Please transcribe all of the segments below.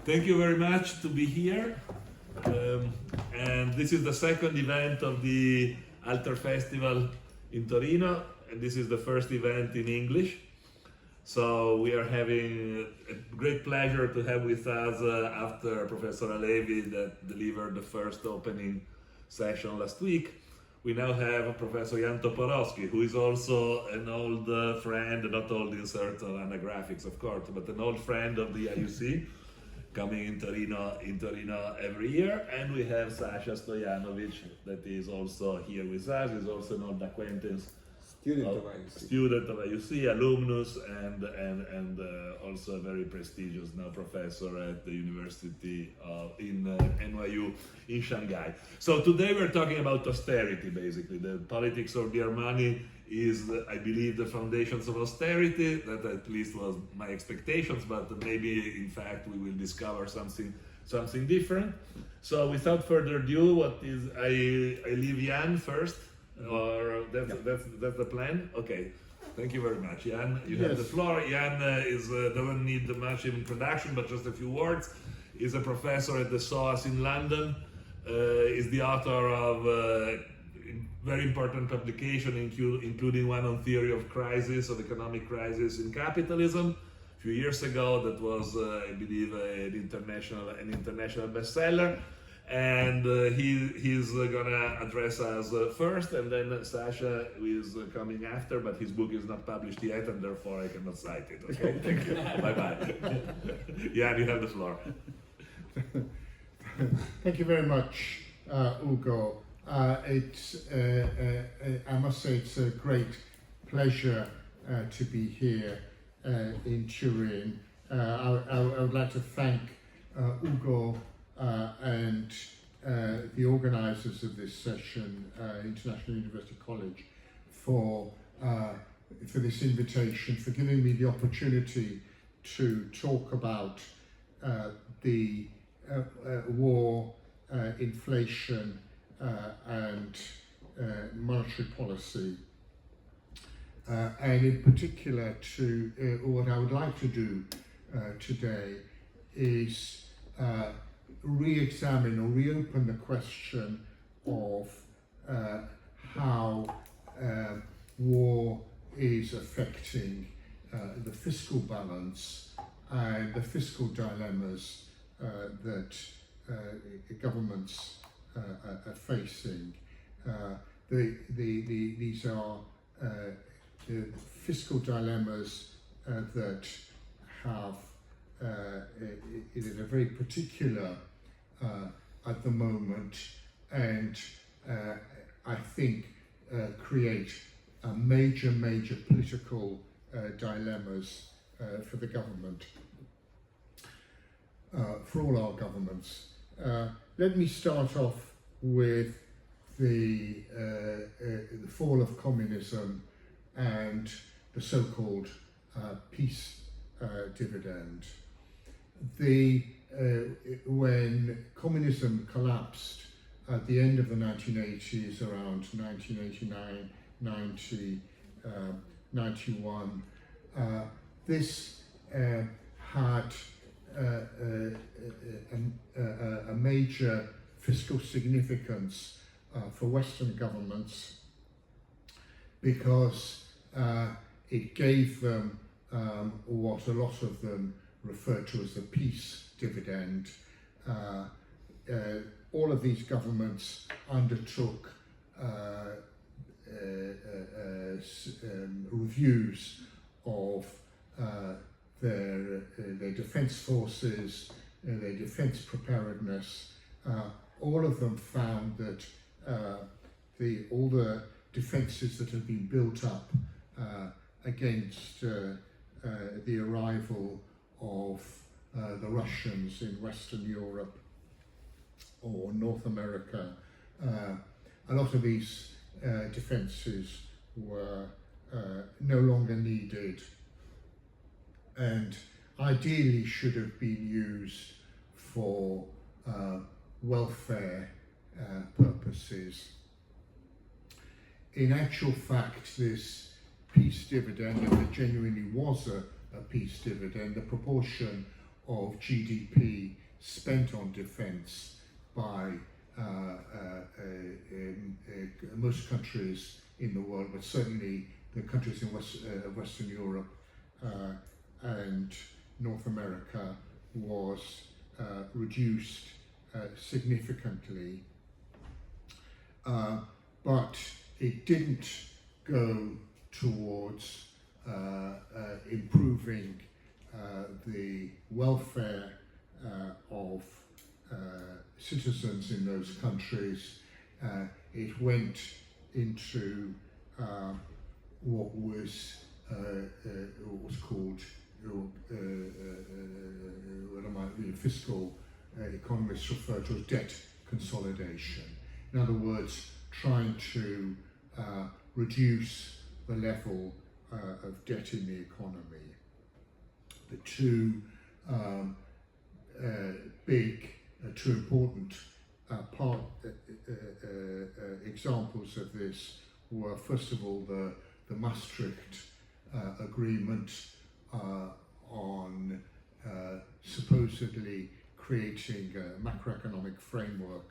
Thank you very much to be here. And this is the second event of the AlterFestival in Torino, and this is the first event in English. So we are having a great pleasure to have with us after Professor Halevi that delivered the first opening session last week. We now have Professor Toporowski, who is also an old friend, not old in certain anagraphics of course, but an old friend of the IUC, coming in Torino every year. And we have Sasha STOJANOVIĆ that is also here with us. He's also an old acquaintance, student of IUC, alumnus, and also a very prestigious now professor at the University in NYU in Shanghai. So today we're talking about austerity, basically. The politics of dear money is, I believe, the foundations of austerity. That at least was my expectations, but maybe in fact we will discover something different. So without further ado, I leave Jan first. Or that's the plan? Okay, thank you very much. Jan, you have the floor. Jan doesn't need much introduction, but just a few words. He's a professor at the SOAS in London. Is the author of very important publication, including one on theory of economic crisis in capitalism. A few years ago, that was, I believe, an international bestseller. And he's gonna address us first, and then Sasha is coming after, but his book is not published yet, and therefore I cannot cite it. Okay, thank you. Bye-bye. Yeah, you have the floor. Thank you very much, UGO. I must say it's a great pleasure to be here in Turin. I would like to thank UGO and the organisers of this session, International University College, for this invitation, for giving me the opportunity to talk about the war, inflation, and monetary policy, and in particular what I would like to do today is re-examine or reopen the question of how war is affecting the fiscal balance and the fiscal dilemmas that governments are facing. These are the fiscal dilemmas that have it is a very particular at the moment, and I think create major political dilemmas for the government, for all our governments. Let me start off with the fall of communism and the so-called peace dividend. When communism collapsed at the end of the 1980s, around 1989, 90, 91, this had a major fiscal significance for Western governments, because it gave them what a lot of them referred to as the peace dividend. All of these governments undertook reviews of their defense forces, their defense preparedness. All of them found that all the defenses that had been built up against the arrival of the Russians in Western Europe or North America, a lot of these defences were no longer needed, and ideally should have been used for welfare purposes. In actual fact, this peace dividend, if it genuinely was a peace dividend, the proportion of GDP spent on defence by most countries in the world, but certainly the countries in Western Europe and North America, was reduced significantly. But it didn't go towards improving the welfare of citizens in those countries. It went into what was called fiscal economists refer to as debt consolidation. In other words, trying to reduce the level of debt in the economy. The two two important examples of this were, first of all, the Maastricht Agreement on supposedly creating a macroeconomic framework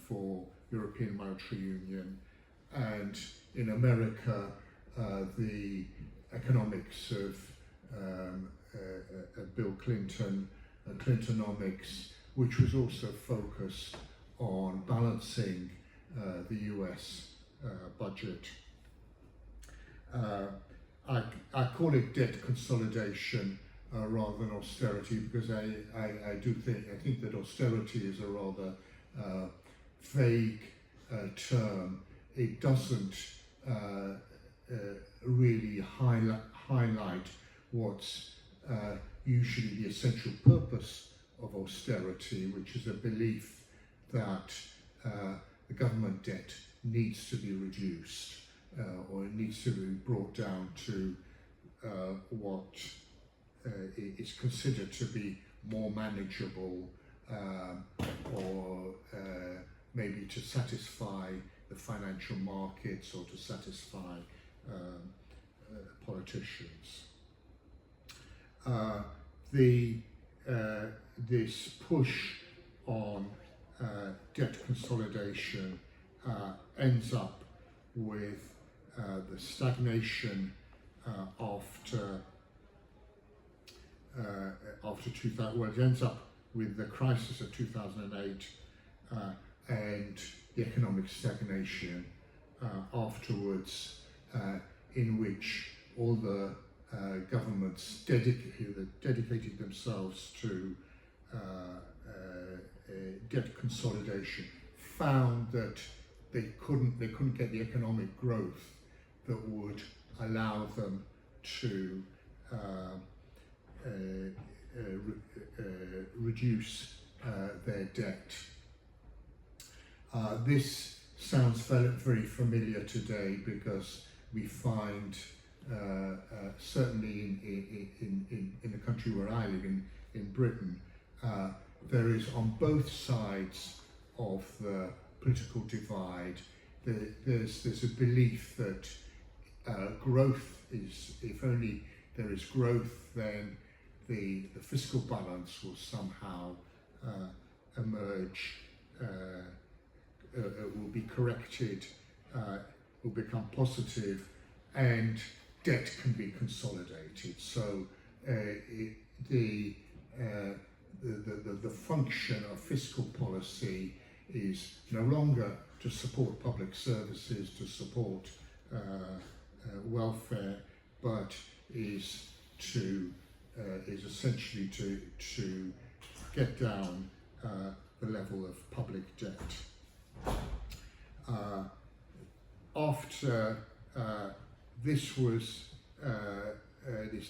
for European Monetary Union, and in America the economics of Bill Clinton, Clintonomics, which was also focused on balancing the US budget. I call it debt consolidation rather than austerity, because I think that austerity is a rather vague term. It doesn't really highlight what's usually the essential purpose of austerity, which is a belief that the government debt needs to be reduced, or it needs to be brought down to what is considered to be more manageable, or maybe to satisfy the financial markets or to satisfy politicians. This push on debt consolidation ends up with the stagnation after 2000. Well, it ends up with the crisis of 2008 and the economic stagnation afterwards, in which all the governments dedicated themselves to debt consolidation found that they couldn't get the economic growth that would allow them to reduce their debt. This sounds very familiar today, because we find certainly in the country where I live, in Britain, there is on both sides of the political divide, there's a belief that growth is, if only there is growth, then the fiscal balance will somehow emerge, will be corrected, will become positive, and debt can be consolidated. So the function of fiscal policy is no longer to support public services, to support welfare, but is essentially to get down the level of public debt. After this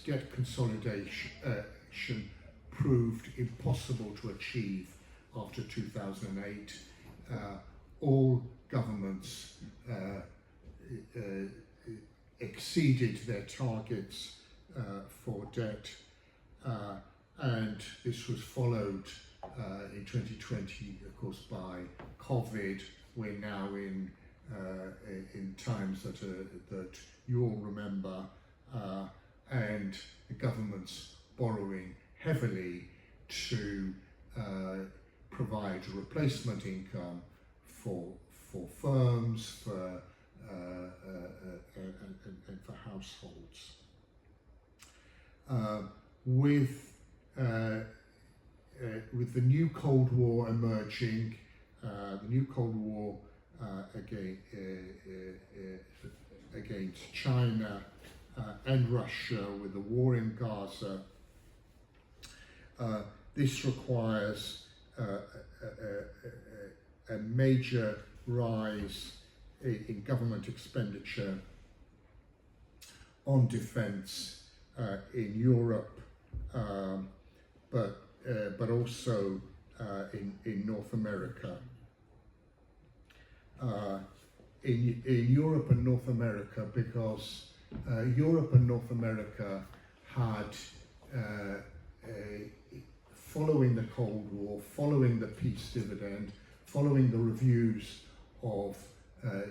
debt consolidation proved impossible to achieve after 2008, all governments exceeded their targets for debt, and this was followed in 2020, of course, by COVID. We're now in times that you all remember, and the government's borrowing heavily to provide replacement income for firms, and for households. With the new Cold War emerging, the new Cold War against China and Russia, with the war in Gaza, this requires a major rise in government expenditure on defence in Europe, but also in North America. In Europe and North America, because Europe and North America had, following the Cold War, following the peace dividend, following the reviews of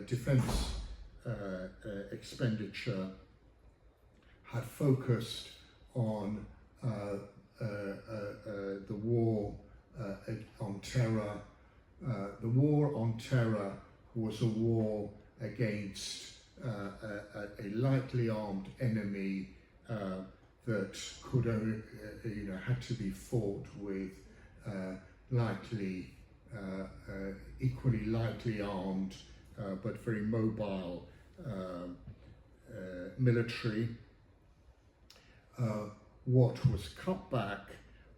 defence expenditure, had focused on the war on terror. The war on terror was a war against a lightly armed enemy that could had to be fought with equally lightly armed but very mobile military. What was cut back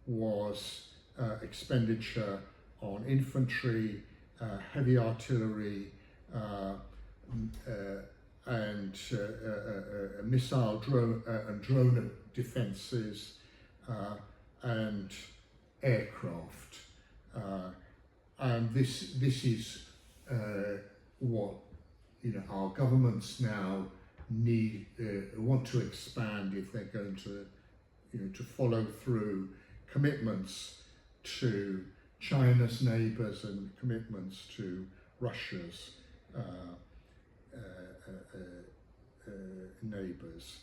was expenditure on infantry, heavy artillery, and missile drone defences, and aircraft. And this is what our governments now want to expand if they're going to to follow through commitments to China's neighbours and commitments to Russia's neighbours.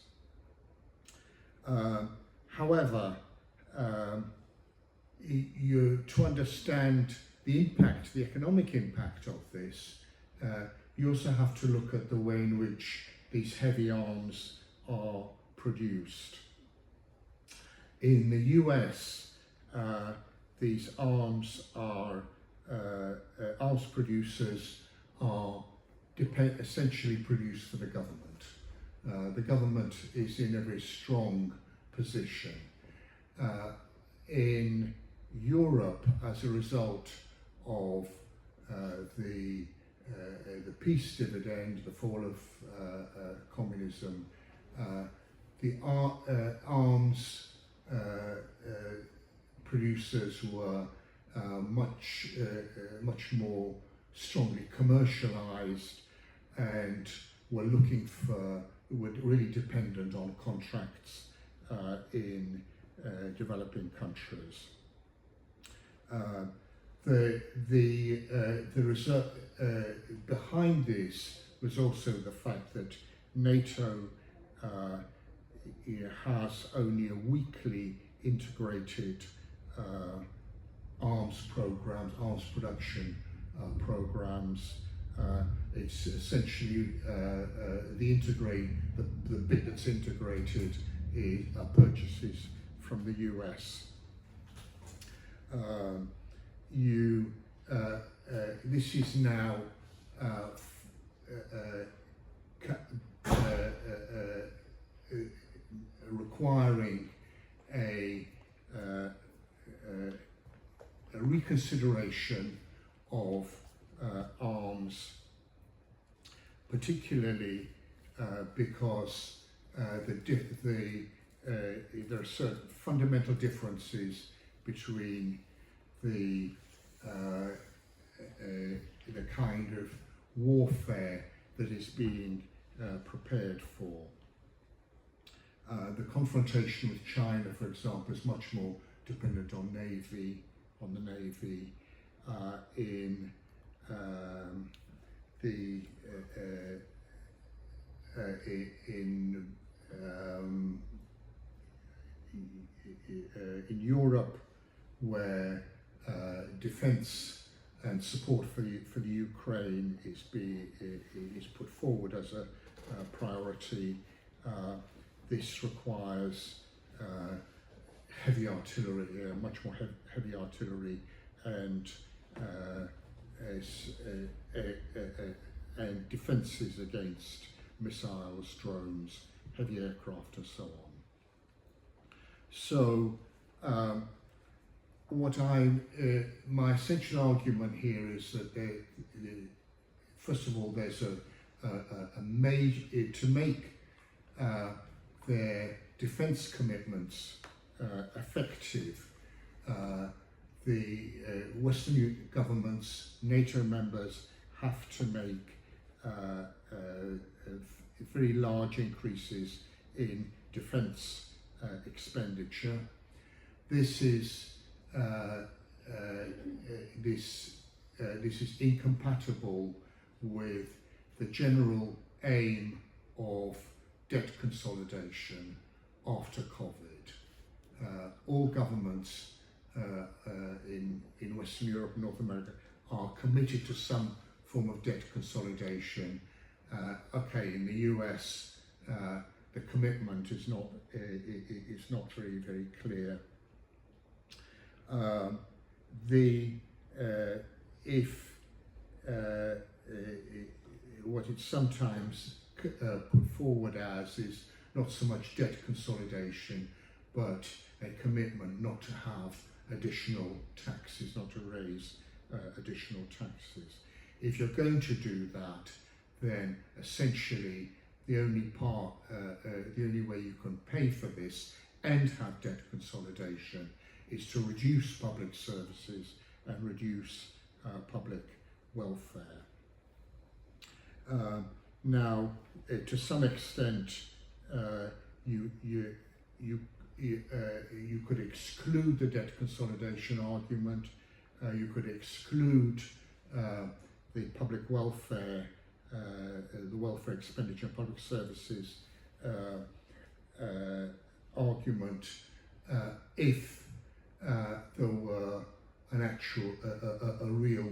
However, to understand the impact, the economic impact of this, you also have to look at the way in which these heavy arms are produced. In the US, these arms producers are essentially produced for the government. The government is in a very strong position. In Europe, as a result of the peace dividend, the fall of communism, the arms producers were much more strongly commercialized and were really dependent on contracts in developing countries. The result behind this was also the fact that NATO has only a weakly integrated arms production programs. It's essentially the bit that's integrated is purchases from the US. This is now requiring a reconsideration of arms, particularly because there are certain fundamental differences between the kind of warfare that is being prepared for. The confrontation with China, for example, is much more dependent on the navy. in Europe, where defence and support for the Ukraine is put forward as a priority. This requires heavy artillery, much more heavy artillery, and defences against missiles, drones, heavy aircraft, and so on. So, my essential argument here is that first of all, there's a major to make their defence commitments effective. The Western governments, NATO members, have to make very large increases in defence expenditure. This is incompatible with the general aim of debt consolidation after COVID. All governments in Western Europe and North America are committed to some form of debt consolidation. Okay, in the US, the commitment is not very, very clear. What it's sometimes put forward as is not so much debt consolidation, but a commitment not to have additional taxes, not to raise additional taxes. If you're going to do that, then essentially the only way you can pay for this and have debt consolidation is to reduce public services and reduce public welfare. Now, to some extent, you could exclude the debt consolidation argument. You could exclude the public welfare, the welfare expenditure, public services argument if there were an actual, a real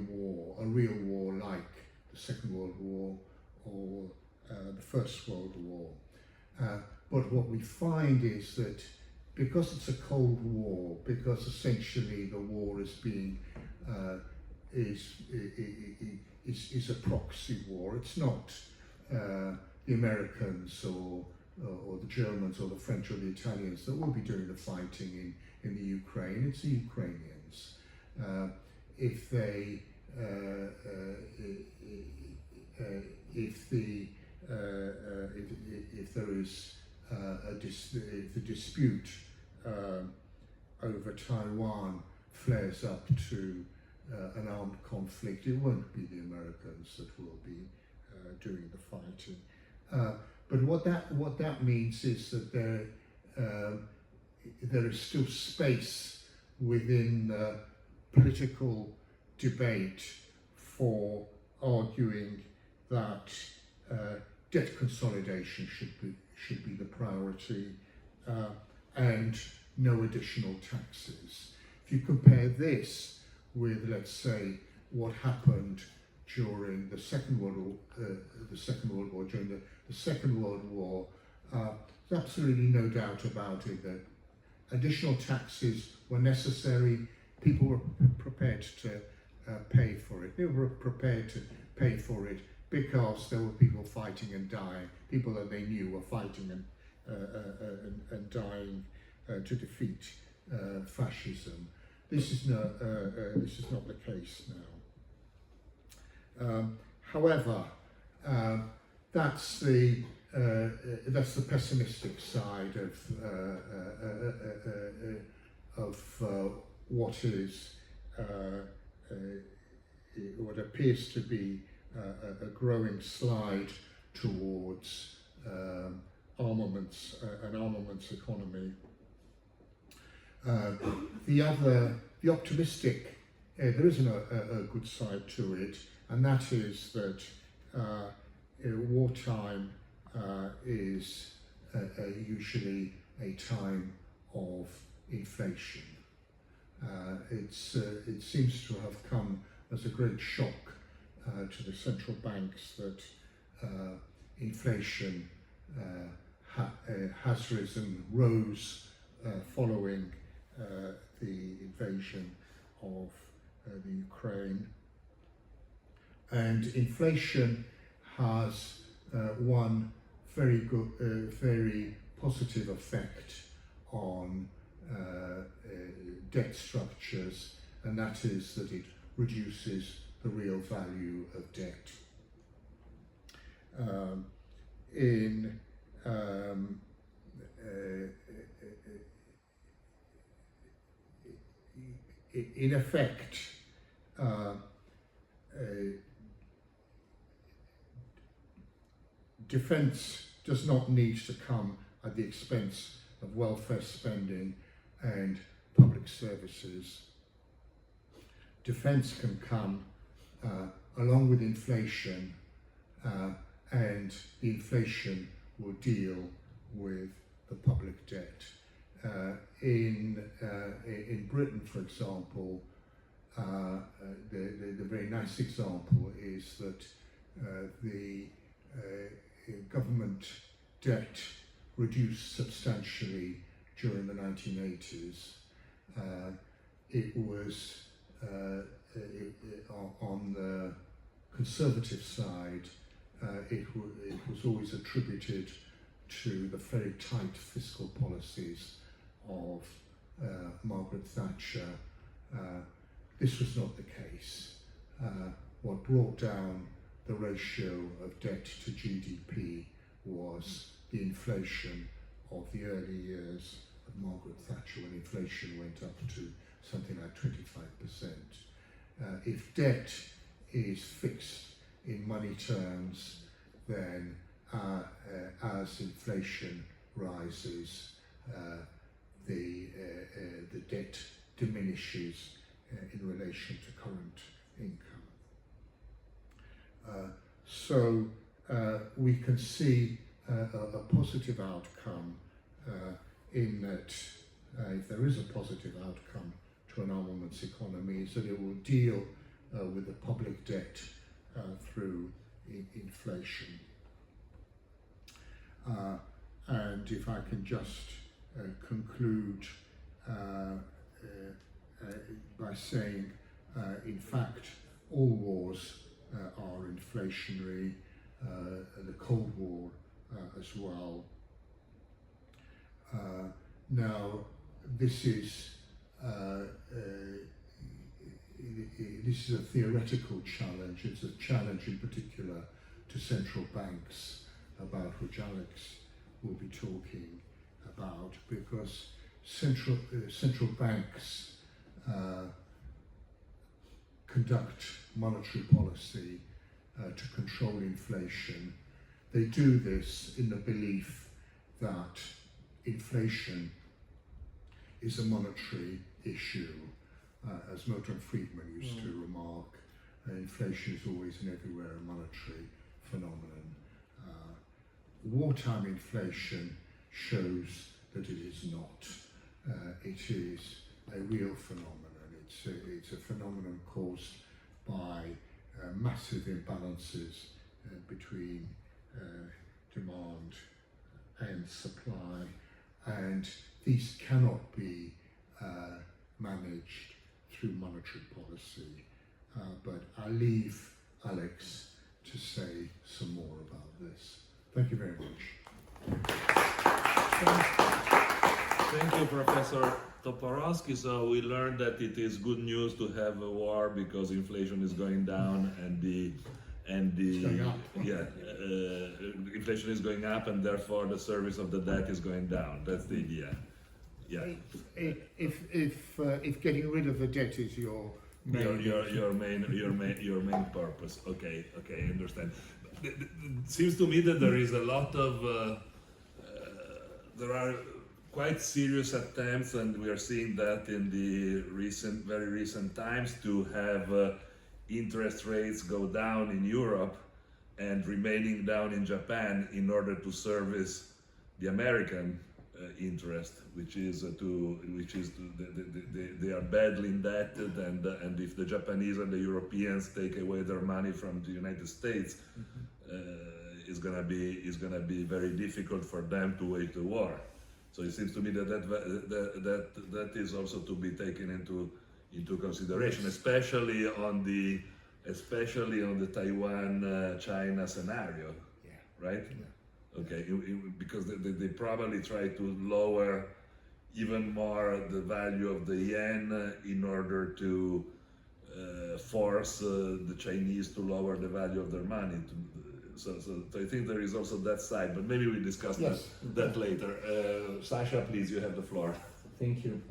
war like the Second World War or the First World War. But what we find is that because it's a Cold War, because essentially the war is being is a proxy war. It's not the Americans or the Germans or the French or the Italians that will be doing the fighting in the Ukraine. It's the Ukrainians. If there is if the dispute over Taiwan flares up to an armed conflict, it won't be the Americans that will be doing the fighting. But what that means is that there is still space within the political debate for arguing that debt consolidation should be the priority and no additional taxes. If you compare this with, let's say, what happened during the Second World War, during the Second World War, there's absolutely no doubt about it that additional taxes were necessary. People were prepared to pay for it. They were prepared to pay for it because there were people fighting and dying, people that they knew were fighting and dying to defeat fascism. This is not the case now. However, that's the pessimistic side of what appears to be a growing slide towards armaments, an armaments economy. The optimistic, there isn't a good side to it, and that is that wartime is usually a time of inflation. It seems to have come as a great shock to the central banks that inflation has rose following the invasion of the Ukraine. And inflation has one very positive effect on debt structures, and that is that it reduces the real value of debt. In effect, defence does not need to come at the expense of welfare spending and public services. Defence can come along with inflation, and the inflation will deal with the public debt. In Britain, for example, the very nice example is that the government debt reduced substantially during the 1980s. It was on the Conservative side, it was always attributed to the very tight fiscal policies of Margaret Thatcher. This was not the case. What brought down the ratio of debt to GDP was the inflation of the early years of Margaret Thatcher, when inflation went up to something like 25%. If debt is fixed in money terms, then as inflation rises, the debt diminishes in relation to current income. So we can see a positive outcome in that if there is a positive outcome to an armaments economy, is that it will deal with the public debt through inflation. And if I can just conclude by saying, in fact, all wars are inflationary, the Cold War as well. Now, this is a theoretical challenge. It's a challenge in particular to central banks, about which Alex will be talking about, because central banks conduct monetary policy to control inflation. They do this in the belief that inflation is a monetary issue. As Milton Friedman used to remark, inflation is always and everywhere a monetary phenomenon. Wartime inflation shows that it is not. It is a real phenomenon. It's a phenomenon caused by massive imbalances between demand and supply, and these cannot be managed through monetary policy. But I'll leave Alex to say some more about this. Thank you very much. Thank you, Professor Toporowski. So we learned that it is good news to have a war because inflation is going down and inflation is going up, and therefore the service of the debt is going down. That's the idea. Yeah. If getting rid of the debt is your main purpose. Okay, I understand. It seems to me that there is a lot of there are quite serious attempts, and we are seeing that in the very recent times, to have interest rates go down in Europe and remaining down in Japan in order to service the American interest, which is they are badly indebted, and if the Japanese and the Europeans take away their money from the United States, it's gonna be very difficult for them to wage the war. So it seems to me that is also to be taken into consideration, especially on the Taiwan China scenario, right? Yeah. Okay, because they probably try to lower even more the value of the yen in order to force the Chinese to lower the value of their money. So I think there is also that side, but maybe we discuss that later. Sasha, please, you have the floor. Thank you.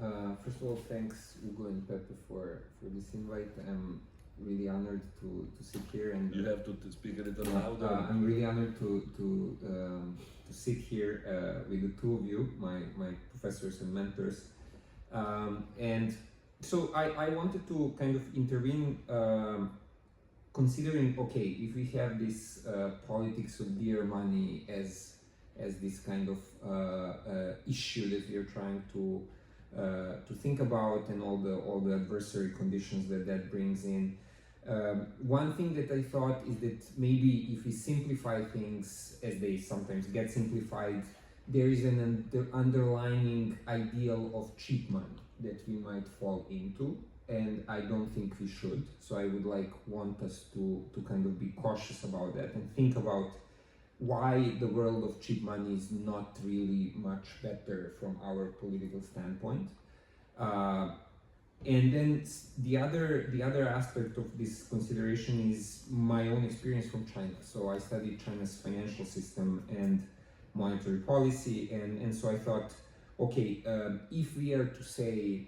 First of all, thanks UGO and Pepe for this invite. I'm really honored to sit here, and you have to speak a little louder. I'm really honored to sit here with the two of you, my professors and mentors. And so I wanted to kind of intervene, considering, okay, if we have this politics of dear money as this kind of issue that we are trying to think about, and all the adversary conditions that brings in. One thing that I thought is that maybe if we simplify things as they sometimes get simplified, there is an underlying ideal of cheap money that we might fall into, and I don't think we should. So I would want us to kind of be cautious about that and think about why the world of cheap money is not really much better from our political standpoint. And then the other aspect of this consideration is my own experience from China. So I studied China's financial system and monetary policy, and so I thought, okay, if we are to say,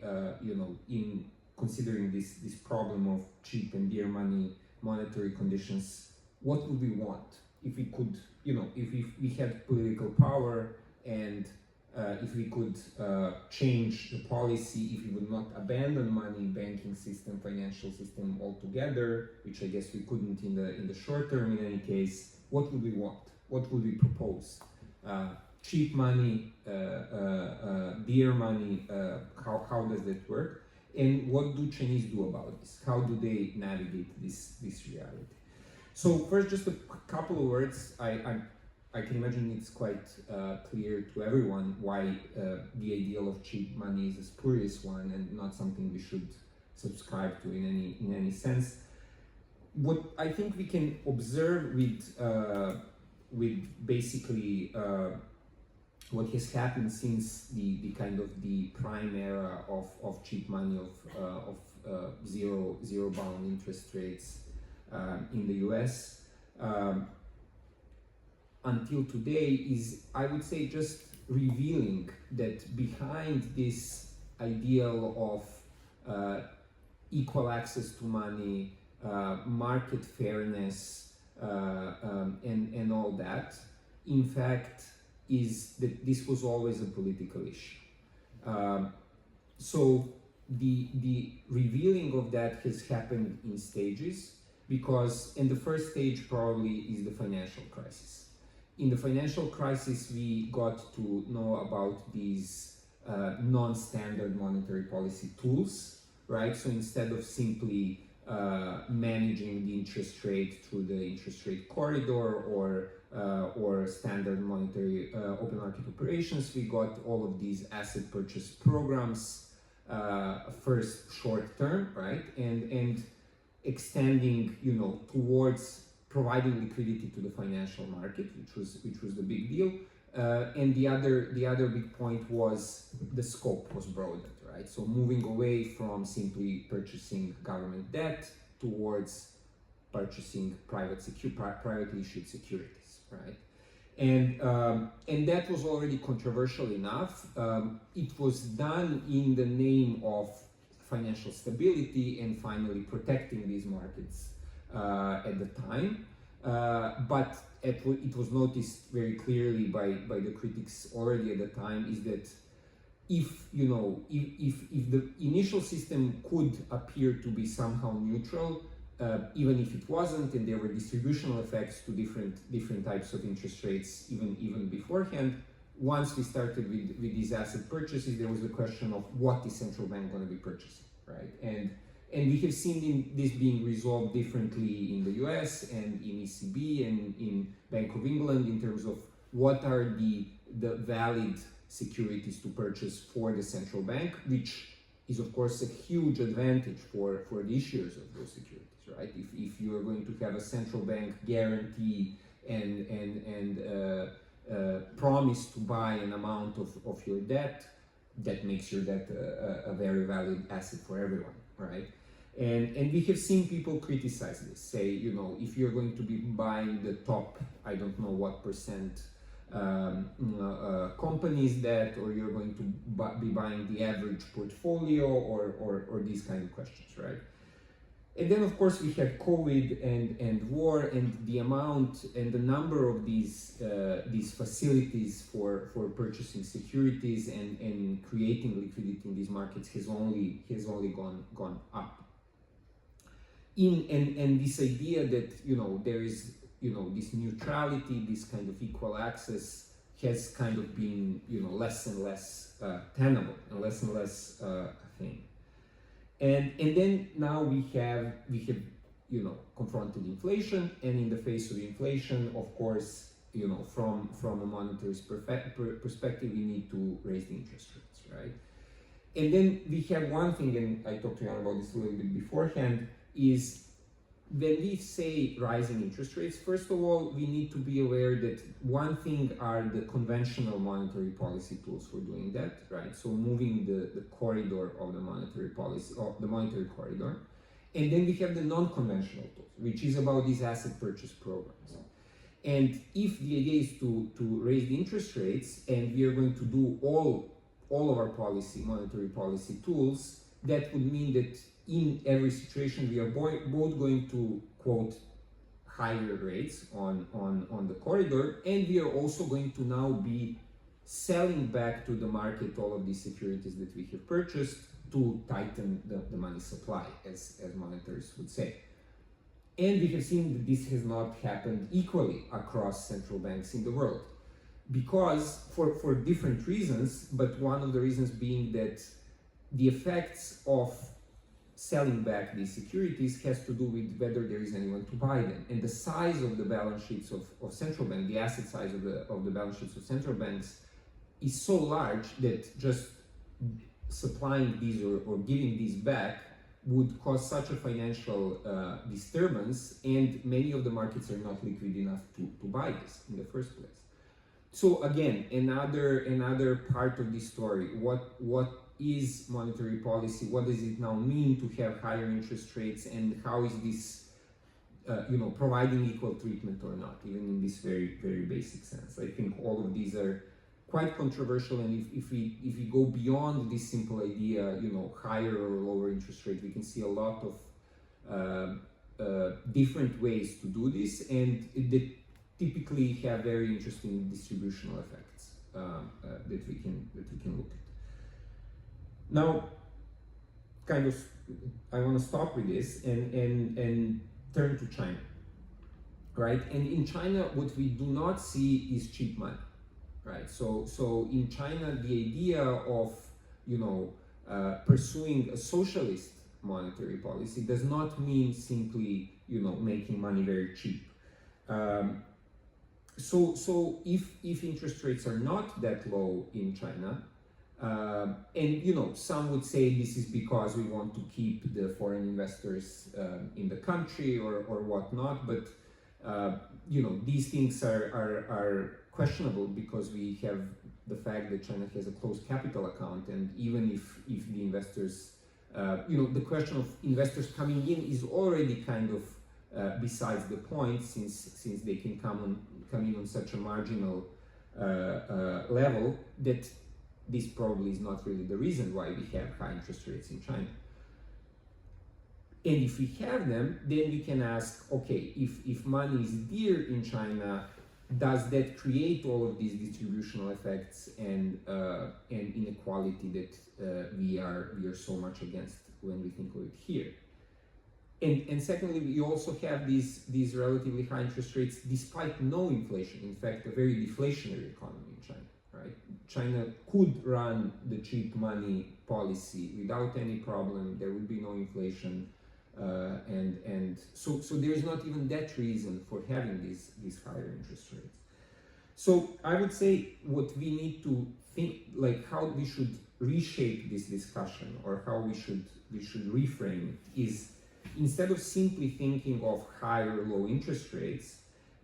in considering this problem of cheap and dear money monetary conditions, what would we want if we could, if we had political power, and if we could change the policy, if we would not abandon money, banking system, financial system altogether, which I guess we couldn't in the short term in any case, what would we want? What would we propose? Cheap money, dear money, how does that work? And what do Chinese do about this? How do they navigate this reality? So first, just a couple of words. I can imagine it's quite clear to everyone why the ideal of cheap money is a spurious one and not something we should subscribe to in any sense. What I think we can observe with basically what has happened since the kind of the prime era of cheap money, of zero bound interest rates in the US. Until today is, I would say, just revealing that behind this ideal of equal access to money, market fairness, and all that, in fact, is that this was always a political issue. So the revealing of that has happened in stages, because, and the first stage probably is the financial crisis. In the financial crisis, we got to know about these non-standard monetary policy tools, right? So instead of simply managing the interest rate through the interest rate corridor or standard monetary open market operations, we got all of these asset purchase programs, first short term, right? And extending, towards providing liquidity to the financial market, which was the big deal, and the other big point was the scope was broadened, right? So moving away from simply purchasing government debt towards purchasing privately issued securities, right? And that was already controversial enough. It was done in the name of financial stability and finally protecting these markets at the time, but it was noticed very clearly by the critics already at the time, is that if the initial system could appear to be somehow neutral, even if it wasn't, and there were distributional effects to different types of interest rates even beforehand, once we started with these asset purchases, there was the question of what is central bank going to be purchasing, right? And we have seen this being resolved differently in the US and in ECB and in Bank of England in terms of what are the valid securities to purchase for the central bank, which is of course a huge advantage for the issuers of those securities, right? If you are going to have a central bank guarantee and promise to buy an amount of your debt, that makes your debt a very valid asset for everyone, right? And we have seen people criticize this, say, you know, if you're going to be buying the top, I don't know what percent companies debt, or you're going to be buying the average portfolio, or these kind of questions, right? And then of course we had COVID and war, and the amount and the number of these facilities for purchasing securities and creating liquidity in these markets has only gone up. And this idea that, you know, there is, you know, this neutrality, this kind of equal access has kind of been, you know, less and less tenable and less a thing. And then now we have you know, confronted inflation, and in the face of inflation, of course, you know, from a monetary perspective, we need to raise the interest rates, right? And then we have one thing, and I talked to you about this a little bit beforehand, is when we say rising interest rates, first of all, we need to be aware that one thing are the conventional monetary policy tools for doing that, right? So moving the corridor of the monetary policy, of the monetary corridor. And then we have the non-conventional tools, which is about these asset purchase programs. And if the idea is to raise the interest rates, and we are going to do all of our monetary policy tools, that would mean that in every situation we are both going to quote higher rates on the corridor, and we are also going to now be selling back to the market all of these securities that we have purchased to tighten the money supply, as monetarists would say. And we have seen that this has not happened equally across central banks in the world, because for different reasons, but one of the reasons being that the effects of selling back these securities has to do with whether there is anyone to buy them. And the size of the balance sheets of central banks, the asset size of the balance sheets of central banks is so large that just supplying these or giving these back would cause such a financial disturbance, and many of the markets are not liquid enough to buy this in the first place. So again, another part of this story, what is monetary policy? What does it now mean to have higher interest rates, and how is this providing equal treatment or not, even in this very, very basic sense? I think all of these are quite controversial, and if we go beyond this simple idea, higher or lower interest rate, we can see a lot of different ways to do this, and they typically have very interesting distributional effects that we can look at. Now, I want to stop with this and turn to China, right? And in China, what we do not see is cheap money, right? So in China, the idea of pursuing a socialist monetary policy does not mean simply making money very cheap. So if interest rates are not that low in China, and some would say this is because we want to keep the foreign investors in the country or whatnot, but these things are questionable, because we have the fact that China has a closed capital account, and even if the investors, the question of investors coming in is already kind of besides the point, since they can come in on such a marginal level, that this probably is not really the reason why we have high interest rates in China. And if we have them, then we can ask, okay, if money is dear in China, does that create all of these distributional effects and inequality that we are so much against when we think of it here? And secondly, we also have these relatively high interest rates despite no inflation. In fact, a very deflationary economy in China, right? China could run the cheap money policy without any problem. There would be no inflation, and so there's not even that reason for having these higher interest rates. So I would say what we need to think, like how we should reshape this discussion, or how we should reframe it, is instead of simply thinking of high or low interest rates,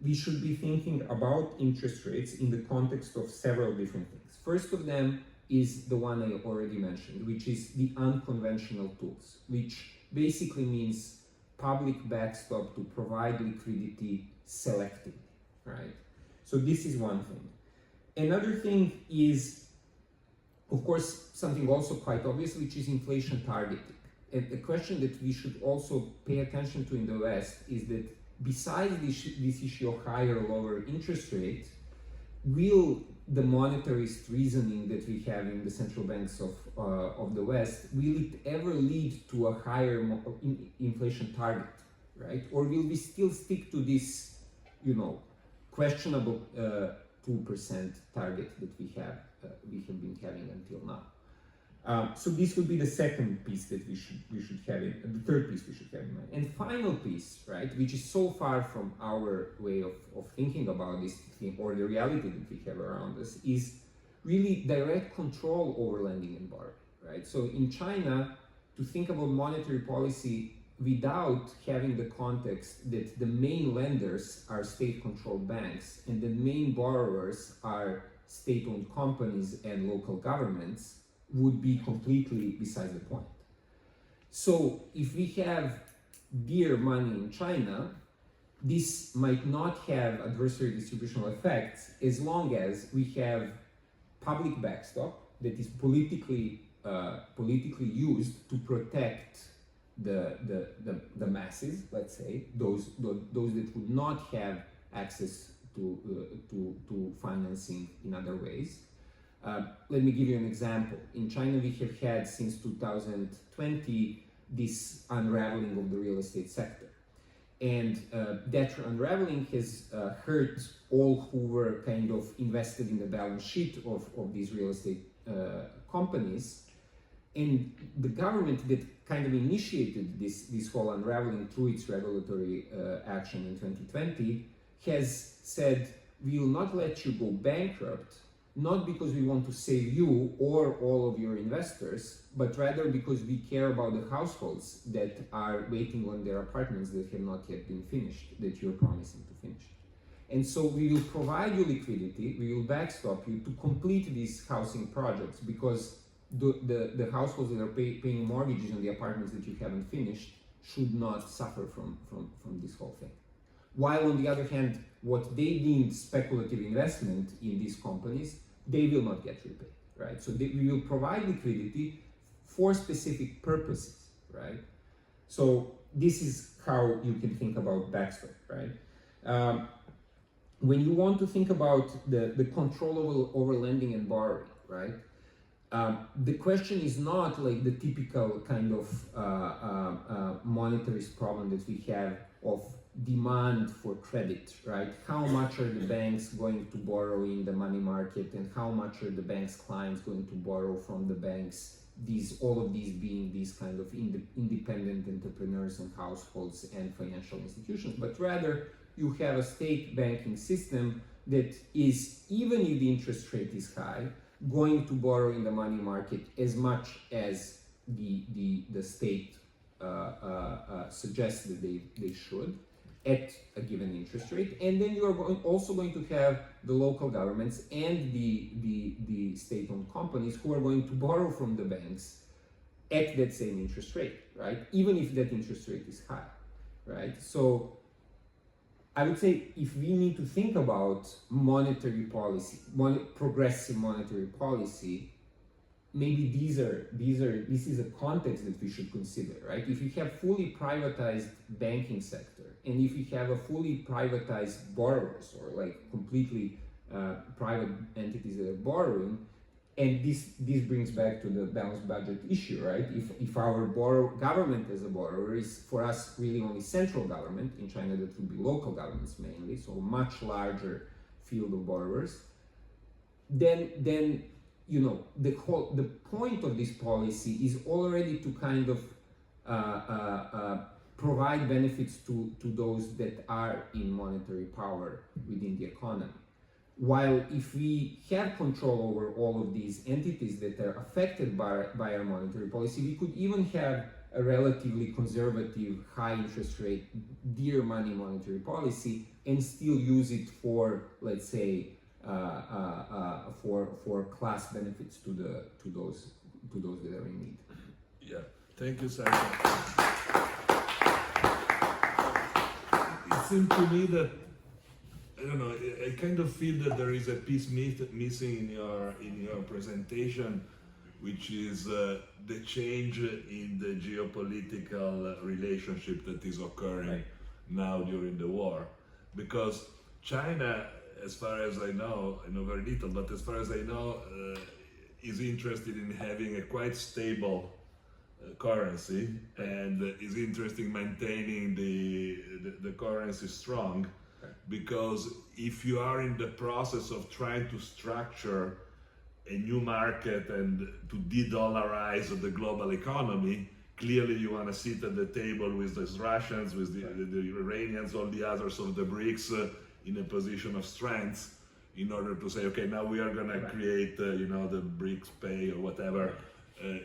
we should be thinking about interest rates in the context of several different things. First of them is the one I already mentioned, which is the unconventional tools, which basically means public backstop to provide liquidity selectively, right? So this is one thing. Another thing is, of course, something also quite obvious, which is inflation targeting. And the question that we should also pay attention to in the West is that besides this issue of higher or lower interest rate, will the monetarist reasoning that we have in the central banks of the West, will it ever lead to a higher inflation target, right? Or will we still stick to this, questionable 2% target that we have been having until now? So this would be the second piece that we should have the third piece we should have in mind. And final piece, right, which is so far from our way of thinking about this thing, or the reality that we have around us, is really direct control over lending and borrowing, right? So in China, to think about monetary policy without having the context that the main lenders are state-controlled banks and the main borrowers are state-owned companies and local governments, would be completely beside the point. So if we have dear money in China, this might not have adversary distributional effects as long as we have public backstop that is politically used to protect the masses, let's say, those that would not have access to financing in other ways. Let me give you an example. In China, we have had since 2020 this unraveling of the real estate sector. And that unraveling has hurt all who were kind of invested in the balance sheet of these real estate companies. And the government that kind of initiated this whole unraveling through its regulatory action in 2020 has said, we will not let you go bankrupt, not because we want to save you or all of your investors, but rather because we care about the households that are waiting on their apartments that have not yet been finished, that you're promising to finish. And so we will provide you liquidity, we will backstop you to complete these housing projects, because the households that are paying mortgages on the apartments that you haven't finished should not suffer from this whole thing. While on the other hand, what they deemed speculative investment in these companies, they will not get repaid, right? So we will provide liquidity for specific purposes, right? So this is how you can think about backstop, right? When you want to think about the control over lending and borrowing, right? The question is not like the typical kind of monetarist problem that we have of demand for credit, right? How much are the banks going to borrow in the money market, and how much are the bank's clients going to borrow from the banks? All of these being these kind of independent entrepreneurs and households and financial institutions, but rather you have a state banking system that is, even if the interest rate is high, going to borrow in the money market as much as the state suggests that they should, at a given interest rate. And then you are also going to have the local governments and the state-owned companies who are going to borrow from the banks at that same interest rate, right? Even if that interest rate is high, right? So I would say if we need to think about monetary policy, progressive monetary policy, maybe this is a context that we should consider, right? If you have fully privatized banking sector, and if you have a fully privatized borrowers, or like completely private entities that are borrowing, and this brings back to the balanced budget issue, right? If our government as a borrower is for us really only central government, in China that would be local governments mainly, so a much larger field of borrowers, then you know, the point of this policy is already to kind of provide benefits to those that are in monetary power within the economy. While if we have control over all of these entities that are affected by our monetary policy, we could even have a relatively conservative, high interest rate, dear money monetary policy and still use it for, let's say, for class benefits to those that are in need. Yeah, thank you, Sasha. It seemed to me that, I don't know, I kind of feel that there is a piece missing in your presentation, which is the change in the geopolitical relationship that is occurring now during the war. Because China, as far as I know very little, but as far as I know, is interested in having a quite stable currency and is interested in maintaining the currency strong, because if you are in the process of trying to structure a new market and to de-dollarize the global economy, clearly you want to sit at the table with the Russians, with the Iranians, all the others of the BRICS in a position of strength in order to say, okay, now we are going to create, the BRICS pay or whatever,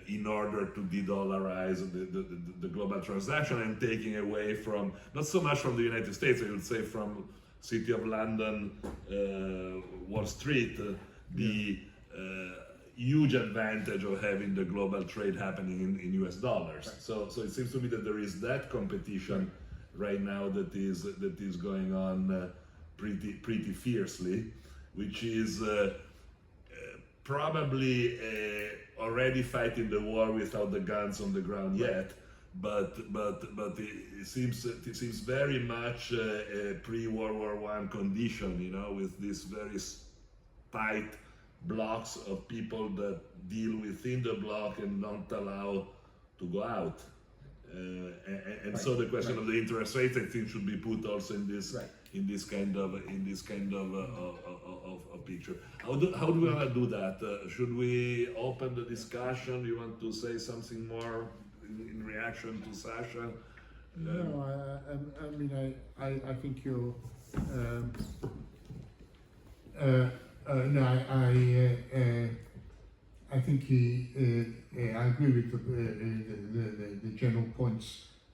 in order to de-dollarize the global transaction, and taking away from, not so much from the United States, I would say from City of London, Wall Street, the huge advantage of having the global trade happening in US dollars. So it seems to me that there is that competition right now that is going on pretty fiercely, which is probably already fighting the war without the guns on the ground yet, but it seems very much a pre-World War I condition, with these very tight blocks of people that deal within the block and don't allow to go out. So the question of the interest rates, I think, should be put also in this kind of picture. How do we want to do that? Should we open the discussion? You want to say something more in reaction to Sasha? No, I mean, I think you're. I think I agree with the general points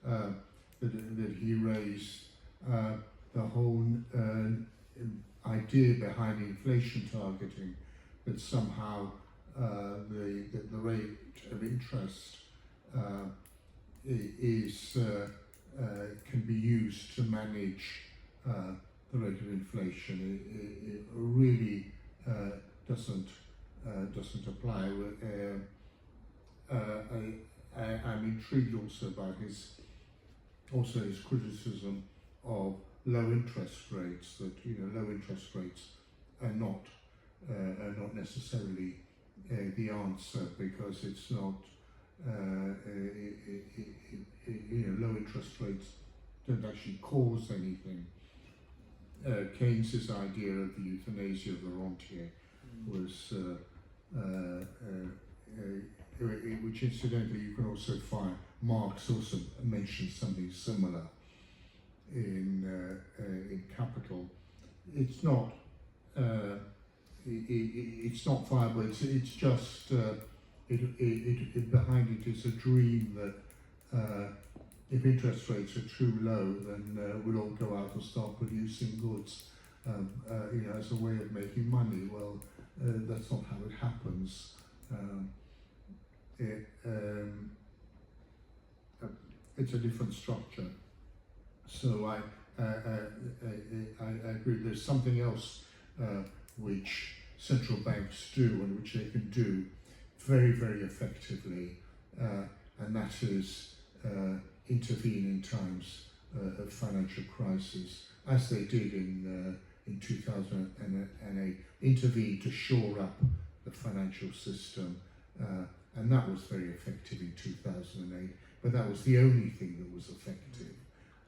that he raised. The whole idea behind inflation targeting, that somehow the rate of interest can be used to manage the rate of inflation. It really doesn't apply. I'm intrigued also by his criticism of low interest rates. That low interest rates are not necessarily the answer, because it's not. Low interest rates don't actually cause anything. Keynes's idea of the euthanasia of the rentier was, which incidentally you can also find. Marx also mentions something similar in Capital. It's not viable. It's just behind it is a dream that if interest rates are too low, then we'll all go out and start producing goods, as a way of making money. Well, that's not how it happens. It's a different structure. So I agree. There's something else which central banks do, and which they can do very, very effectively, and that is intervene in times of financial crisis, as they did in 2008. Intervene to shore up the financial system, and that was very effective in 2008. But that was the only thing that was effective.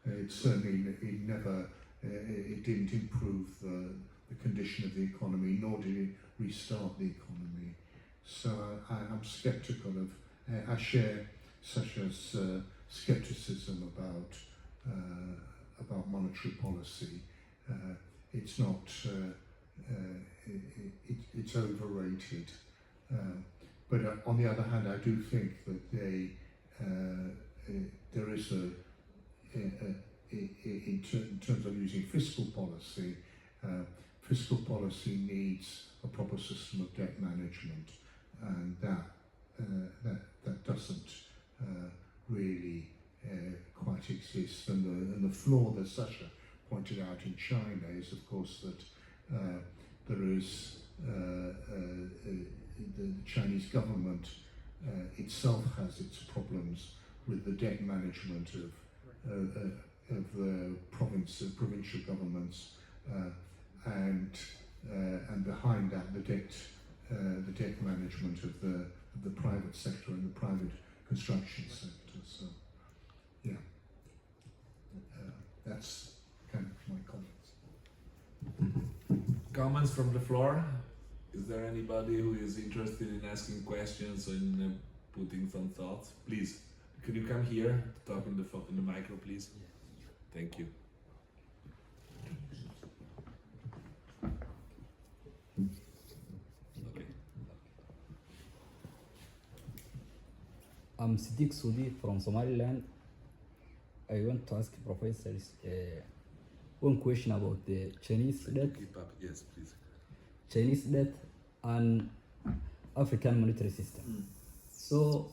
It didn't improve the condition of the economy, nor did it restart the economy. So I'm skeptical of, I share such as skepticism about monetary policy. It's not, it's overrated. But on the other hand, I do think that there is in terms of using fiscal policy needs a proper system of debt management, and that doesn't really quite exist. And the flaw that Sasha pointed out in China is, of course, that there is the Chinese government itself has its problems with the debt management of the provincial governments, and behind that the debt management of the private sector and the private construction sector. So, yeah, that's kind of my comments. Comments from the floor? Is there anybody who is interested in asking questions or in putting some thoughts? Please, could you come here to talk in the micro, please? Thank you. Okay. I'm Siddiq Sudi from Somaliland. I want to ask professors one question about the Chinese debt. Keep up. Yes, please. Chinese debt and African monetary system. So,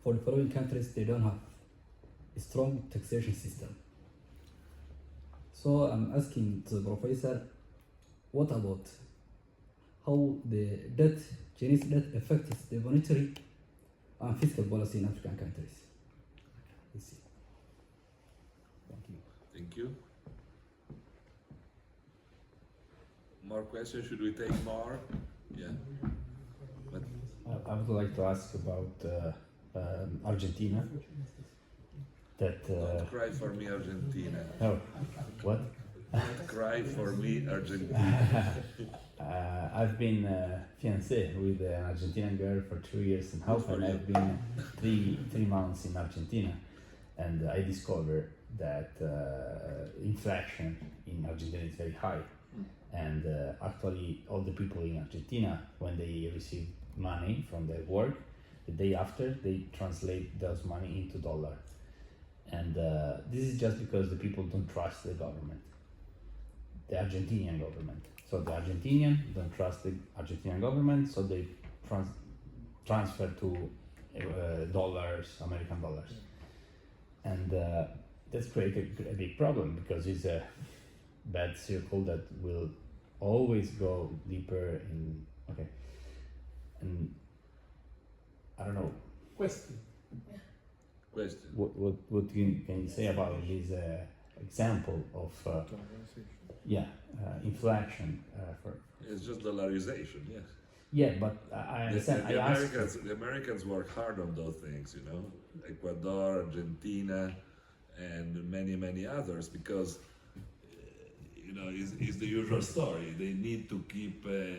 for the following countries, they don't have a strong taxation system. So I'm asking the professor, what about how the debt, Chinese debt affects the monetary and fiscal policy in African countries? Let's see. Thank you. Thank you. More questions? Should we take more? Yeah. But I would like to ask about Argentina. don't cry for me, Argentina. Oh, what? Don't cry for me, Argentina. I've been fiancé with an Argentinian girl for 2 years and a half, and I've been three months in Argentina, and I discovered that inflation in Argentina is very high. And actually, all the people in Argentina, when they receive money from their work, the day after, they translate those money into dollar. And this is just because the people don't trust the government, the Argentinian government. So the Argentinian don't trust the Argentinian government, so they transfer to dollars, American dollars. And that's created a big problem, because it's a bad circle that will always go deeper in, okay. And I don't know. Question. What can you say about this example of inflation? It's just dollarization, yes. Yeah, but I understand. The Americans work hard on those things, you know, Ecuador, Argentina, and many others, because you know it's the usual story. They need to keep a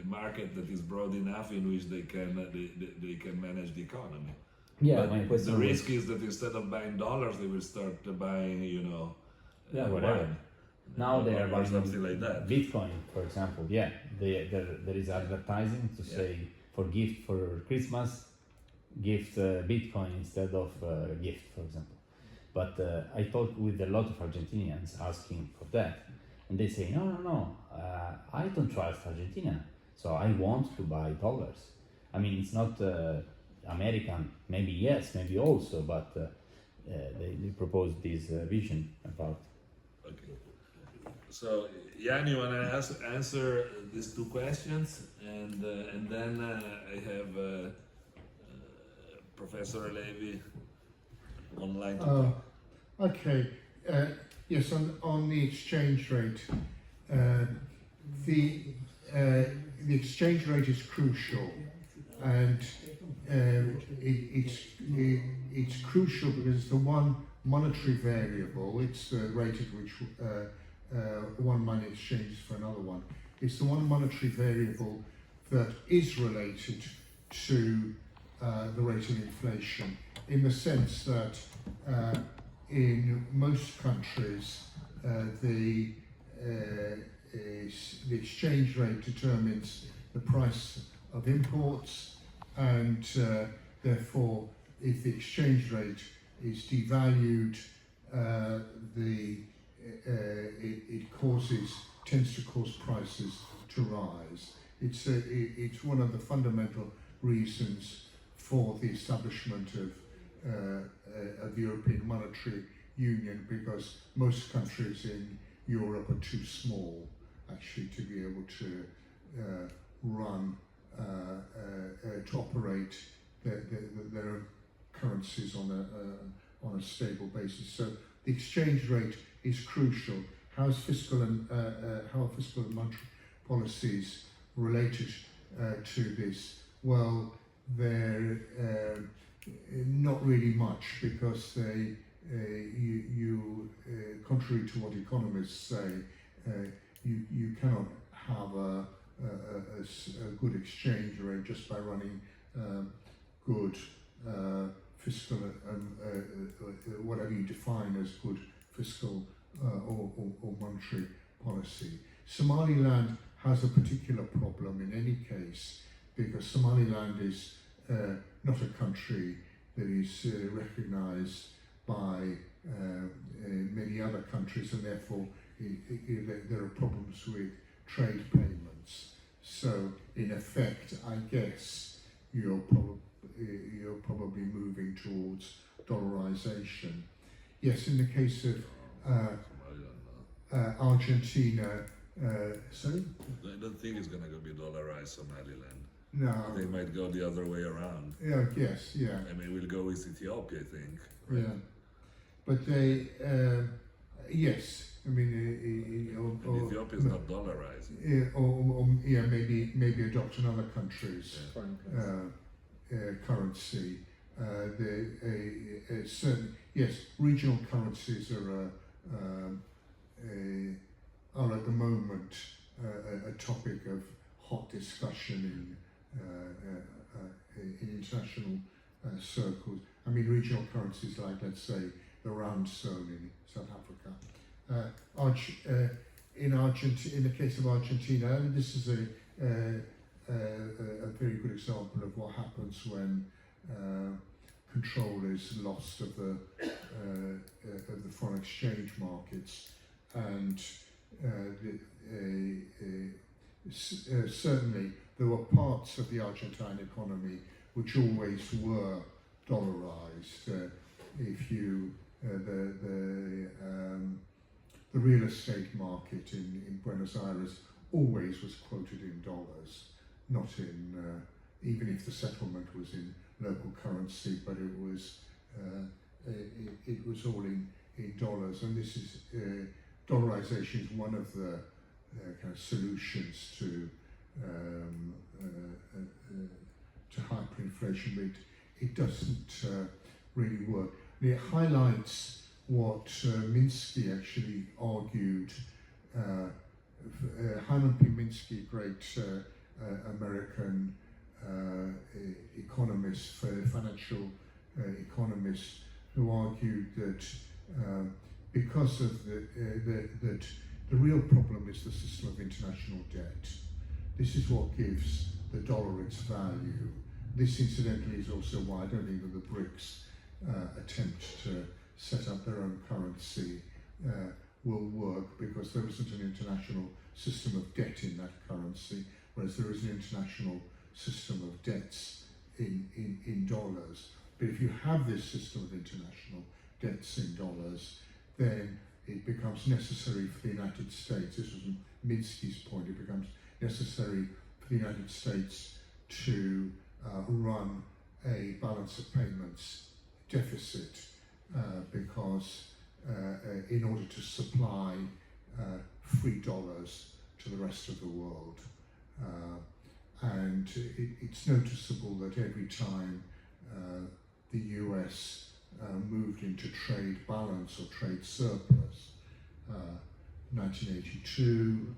market that is broad enough in which they can manage the economy. Yeah, but my question the risk is that instead of buying dollars, they will start buying, you know, whatever. wine. Now they are buying something like that. Bitcoin, for example. Yeah, there is advertising to say for gift for Christmas, gift Bitcoin instead of gift, for example. But I talked with a lot of Argentinians asking for that, and they say no, I don't trust Argentina, so I want to buy dollars. I mean, it's not American, maybe yes, maybe also, but they propose this vision about. Okay. So, Jan, you want to answer these two questions, and then I have Professor Halevi online. Okay. Yes, on the exchange rate, the exchange rate is crucial, and it's crucial because it's the one monetary variable. It's the rate at which one money exchanges for another one. it's the one monetary variable that is related to the rate of inflation, in the sense that in most countries the exchange rate determines the price of imports, and therefore if the exchange rate is devalued, it tends to cause prices to rise. It's one of the fundamental reasons for the establishment of the European Monetary Union, because most countries in Europe are too small actually to be able to run, to operate their own currencies on a stable basis. So the exchange rate is crucial. How are fiscal and monetary policies related to this? Well, they're not really much, because they, contrary to what economists say, you cannot have a good exchange rate just by running good fiscal, whatever you define as good fiscal or monetary policy. Somaliland has a particular problem in any case, because Somaliland is not a country that is recognised by many other countries, and therefore there are problems with trade payments. So in effect, I guess you're probably moving towards dollarization. Yes, in the case of Argentina, sorry? I don't think it's going to be dollarized, Somaliland. No. They might go the other way around. Yeah, yes, yeah. I mean, we'll go with Ethiopia, I think. Right? Yeah. But they, yes, I mean, and Ethiopia is not dollarized. Yeah, maybe adopt another country's currency. Certain, yes, regional currencies are at the moment a topic of hot discussion in international circles. I mean, regional currencies like, let's say, the rand zone in South Africa. In the case of Argentina, and this is a very good example of what happens when control is lost of the foreign exchange markets, and certainly there were parts of the Argentine economy which always were dollarized. If you the real estate market in Buenos Aires always was quoted in dollars, not in even if the settlement was in local currency, but it was all in dollars. And this is dollarization is one of the kind of solutions to hyperinflation, but it doesn't really work. And it highlights what Minsky actually argued. Hyman P. Minsky, great American economist, financial economist, who argued that because of that the real problem is the system of international debt. This is what gives the dollar its value. This, incidentally, is also why I don't think that the BRICS attempt to set up their own currency will work, because there isn't an international system of debt in that currency, whereas there is an international system of debts in dollars. But if you have this system of international debts in dollars, then it becomes necessary for the United States, this was Minsky's point, it becomes necessary for the United States to run a balance of payments deficit, because in order to supply free dollars to the rest of the world. And it's noticeable that every time the US moved into trade balance or trade surplus, 1982,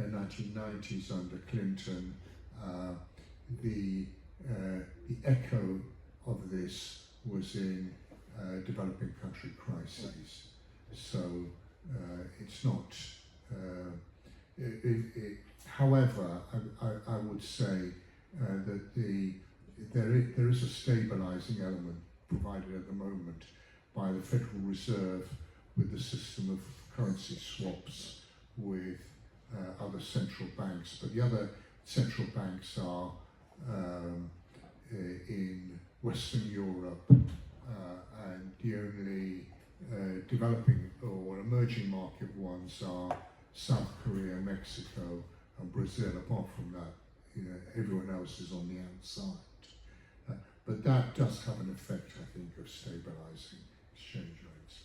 1990s under Clinton, the echo of this was in developing country crises. So it's not. However, I would say that there is a stabilising element provided at the moment by the Federal Reserve with the system of currency swaps with other central banks. But the other central banks are in Western Europe, and the only developing or emerging market ones are South Korea, Mexico, and Brazil. Apart from that, everyone else is on the outside. But that does have an effect, I think, of stabilizing exchange rates.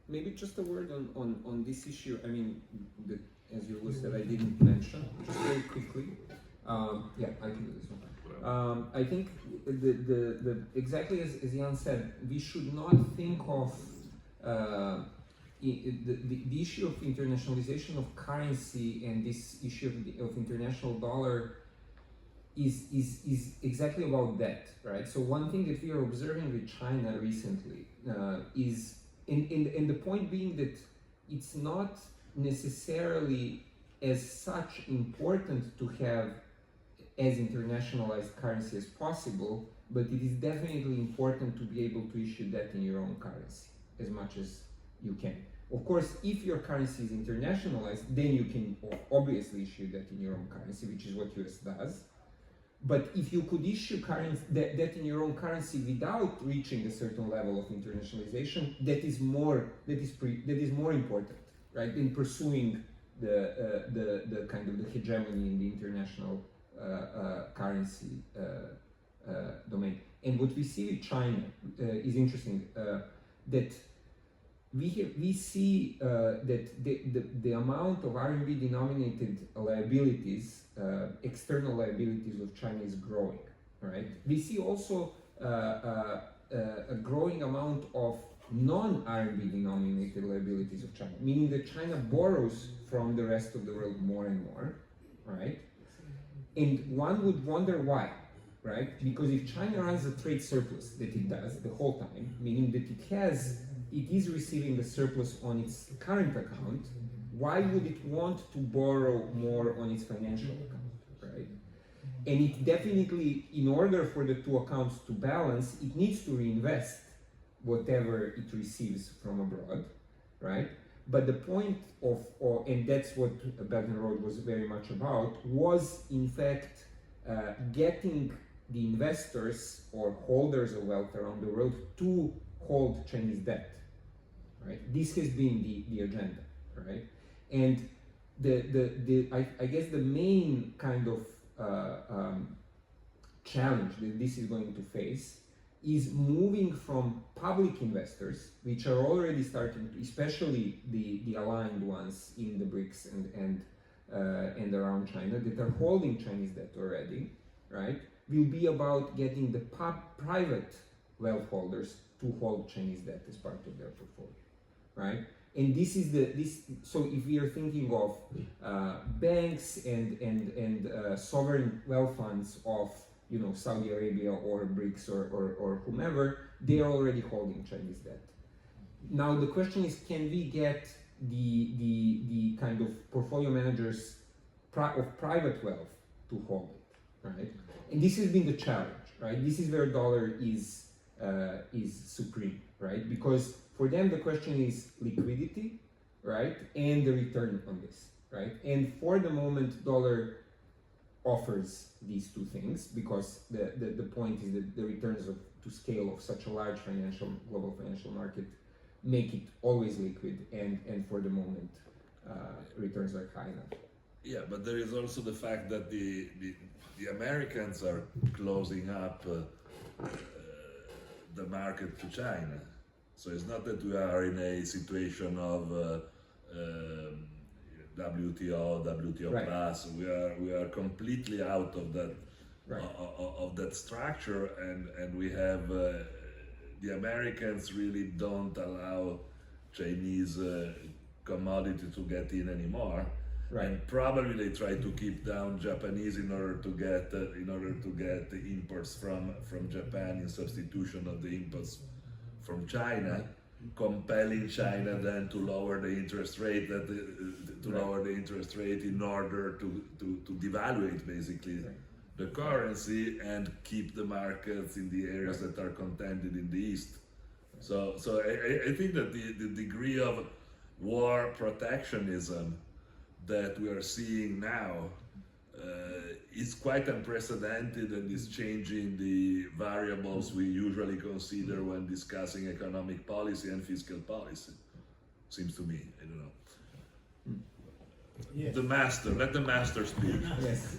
Maybe just a word on this issue. I mean, as you said, I didn't mention, just very quickly. Yeah, I can do this one. I think exactly as Jan said, we should not think of the issue of internationalization of currency and this issue of international dollar is exactly about that, right? So one thing that we are observing with China recently is, and the point being that it's not necessarily as such important to have as internationalized currency as possible, but it is definitely important to be able to issue debt in your own currency as much as you can. Of course, if your currency is internationalized, then you can obviously issue debt in your own currency, which is what US does. But if you could issue debt in your own currency without reaching a certain level of internationalization, that is more important, right, in pursuing the kind of the hegemony in the international currency domain. And what we see with China is interesting, that we see that the amount of RMB denominated liabilities, external liabilities of China is growing, right? We see also a growing amount of non-RMB denominated liabilities of China, meaning that China borrows from the rest of the world more and more, right? And one would wonder why, right? Because if China runs a trade surplus, that it does the whole time, meaning that it is receiving a surplus on its current account, why would it want to borrow more on its financial account, right? And it definitely, in order for the two accounts to balance, it needs to reinvest whatever it receives from abroad, right? But the point and that's what Belt and Road was very much about, was in fact getting the investors or holders of wealth around the world to hold Chinese debt, right? This has been the agenda, right? And I guess the main kind of challenge that this is going to face is moving from public investors, which are already starting to, especially the aligned ones in the BRICS and around China that are holding Chinese debt already, right? Will be about getting the private wealth holders to hold Chinese debt as part of their portfolio, right? And this is so if we are thinking of banks and sovereign wealth funds of Saudi Arabia or BRICS or whomever, they are already holding Chinese debt. Now the question is, can we get the kind of portfolio managers of private wealth to hold it, right? And this has been the challenge, right? This is where dollar is supreme, right? Because for them the question is liquidity, right, and the return on this, right? And for the moment, dollar offers these two things because the point is that the returns to scale of such a large global financial market make it always liquid, and for the moment returns are high enough. Yeah, but there is also the fact that the Americans are closing up the market to China. So it's not that we are in a situation of WTO right. plus. We are completely out of that right. of that structure, and we have the Americans really don't allow Chinese commodity to get in anymore. Right. And probably they try to keep down Japanese in order to get the imports from Japan in substitution of the imports from China, compelling China then to lower the interest rate lower the interest rate in order to devaluate basically the currency and keep the markets in the areas that are contended in the East. So I think that the degree of war protectionism that we are seeing now is quite unprecedented and is changing the variables we usually consider when discussing economic policy and fiscal policy. Seems to me, I don't know. Yes. Let the master speak. Yes.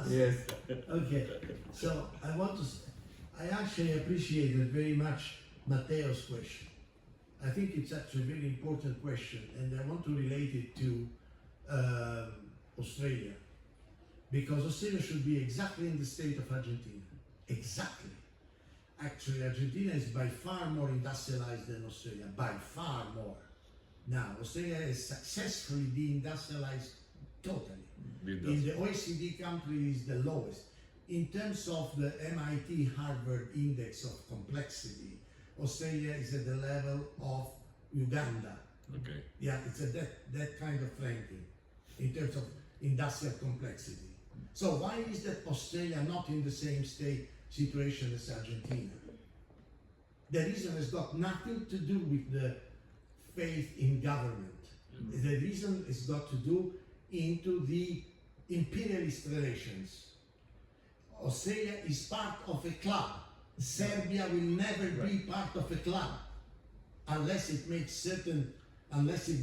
Yes. Yes. Okay, so I actually appreciated very much Matteo's question. I think it's actually a very important question, and I want to relate it to Australia, because Australia should be exactly in the state of Argentina. Exactly. Actually, Argentina is by far more industrialized than Australia, by far more. Now, Australia is successfully deindustrialized totally. In the OECD countries, the lowest. In terms of the MIT Harvard Index of Complexity, Australia is at the level of Uganda. Okay. Yeah, it's at that kind of ranking in terms of industrial complexity. So why is that Australia not in the same situation as Argentina? The reason has got nothing to do with the faith in government. The reason has got to do into the imperialist relations. Australia is part of a club. Serbia will never be part of a club unless it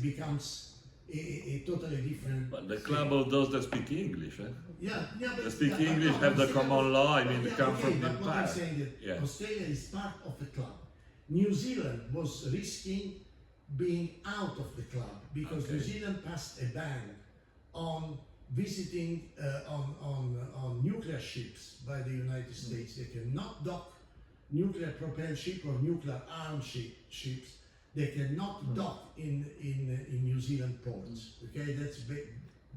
becomes a totally different. But the club of those that speak English, eh? Yeah, but They speak English, have the common law. I mean, they come from the but what I'm past. saying that Yeah. Australia is part of the club. New Zealand was risking being out of the club because Okay. New Zealand passed a ban on visiting on nuclear ships by the United States. They cannot dock nuclear propelled ship or nuclear armed ships. They cannot dock in New Zealand ports. Okay, that's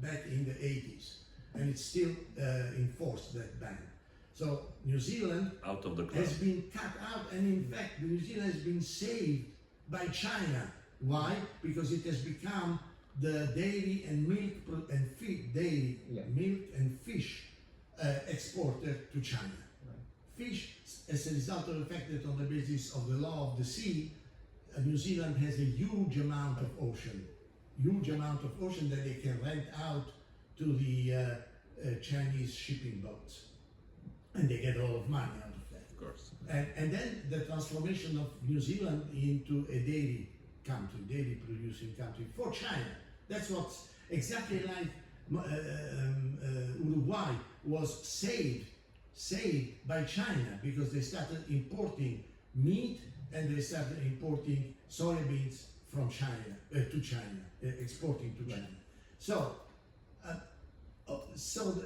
back in the 80s, and it's still enforced, that ban. So New Zealand Out of the club. has been cut out, and in fact, New Zealand has been saved by China. Why? Because it has become the dairy and milk milk and fish exporter to China. Fish, as a result of the fact that on the basis of the law of the sea, New Zealand has a huge amount of ocean that they can rent out to the Chinese shipping boats, and they get a lot of money out of that. Of course. And then the transformation of New Zealand into a dairy producing country for China. That's what's exactly like Uruguay was saved by China because they started importing meat and they started importing soybeans from China to China, exporting to China. So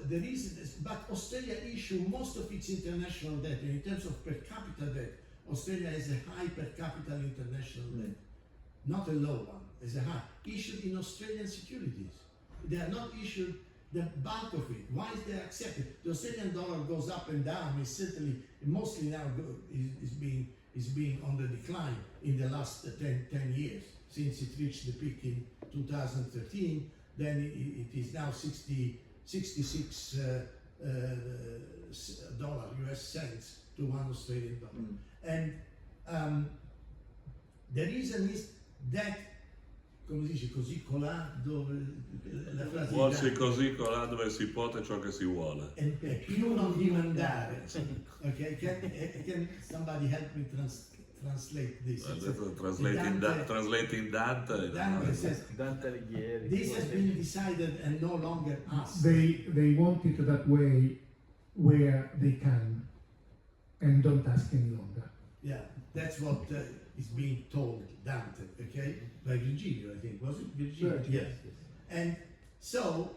the reason is, but Australia issue most of its international debt, and in terms of per capita debt, Australia has a high per capita international debt, not a low one, it's a high, issued in Australian securities. They are not issued the bulk of it. Why is they accepted? The Australian dollar goes up and down, it's certainly, mostly now is being on the decline in the last 10 years, since it reached the peak in 2013, then it is now 66 US cents to one Australian dollar. And the reason is that, come si dice, così colà dove la frase Vuolsi così colà dove si può ciò che si vuole. è più non dimandare. Okay, can somebody help me translate this? Translating Dante. Dante says, Dante Alighieri. this has been decided and no longer us. They want it that way where they can and don't ask any longer. Yeah, that's what is being told Dante, okay? By Virgilio, I think, was it Virgilio? Right, Yes. And so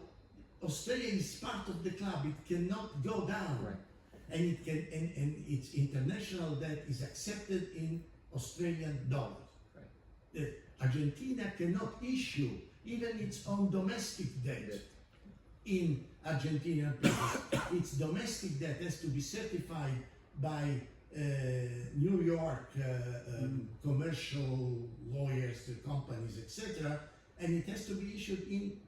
Australia is part of the club, it cannot go down. Right. And it can and its international debt is accepted in Australian dollars. Right. Argentina cannot issue even its own domestic debt in Argentinian pesos. Its domestic debt has to be certified by New York commercial lawyers, companies, etc., and it has to be issued in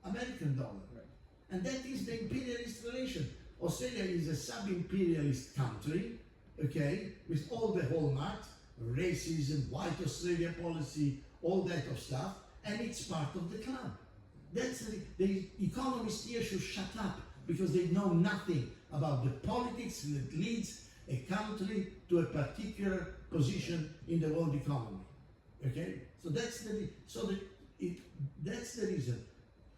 American dollar. Right. And that is the imperialist relation. Australia is a sub-imperialist country, okay, with all the hallmarks, racism, white Australia policy, all that of stuff, and it's part of the club. That's the economists here should shut up because they know nothing about the politics that leads a country to a particular position in the world economy. Okay, so that's the reason.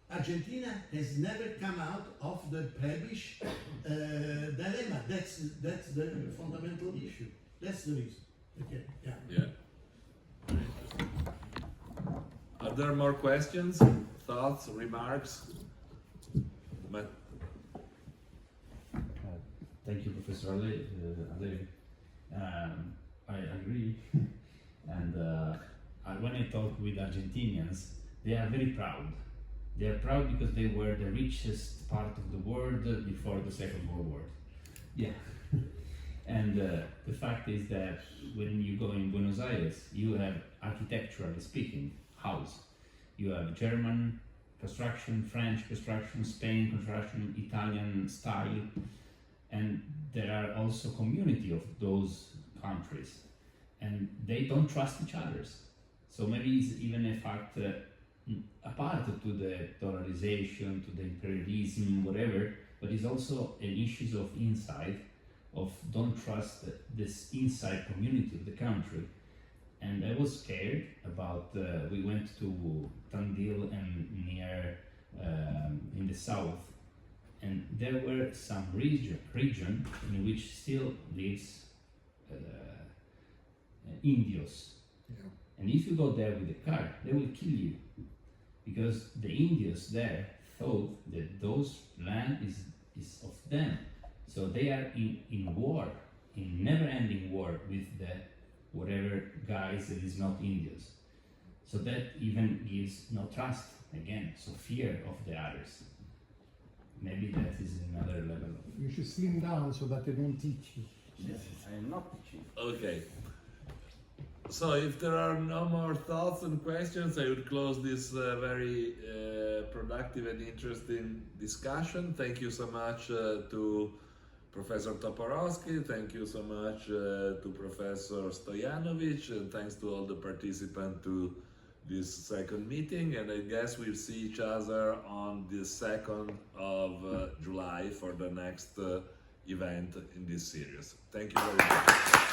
Argentina has never come out of the Prebisch dilemma. That's the fundamental issue. That's the reason. Okay, yeah. Yeah. Are there more questions, thoughts, remarks? Thank you, Professor Halevi. I agree. And when I talk with Argentinians, they are very proud. They are proud because they were the richest part of the world before the Second World War. Yeah. And the fact is that when you go in Buenos Aires, you have, architecturally speaking, house. You have German construction, French construction, Spain construction, Italian style, and there are also community of those countries, and they don't trust each other. So maybe it's even a fact apart to the dollarization, to the imperialism, whatever, but it's also an issue of inside, of don't trust this inside community of the country. And I was scared about, we went to Tandil and near in the south, and there were some region in which still lives Indios. Yeah. And if you go there with a car, they will kill you, because the Indios there thought that those land is of them. So they are in war, in never-ending war with the whatever guys that is not Indios. So that even gives no trust, again, so fear of the others. Maybe that is another level. You should slim down so that they don't teach you. Yes, I am not teaching. Okay. So if there are no more thoughts and questions, I would close this very productive and interesting discussion. Thank you so much to Professor Toporowski, thank you so much to Professor STOJANOVIĆ, and thanks to all the participants to this second meeting, and I guess we'll see each other on the 2nd of July for the next event in this series. Thank you very much.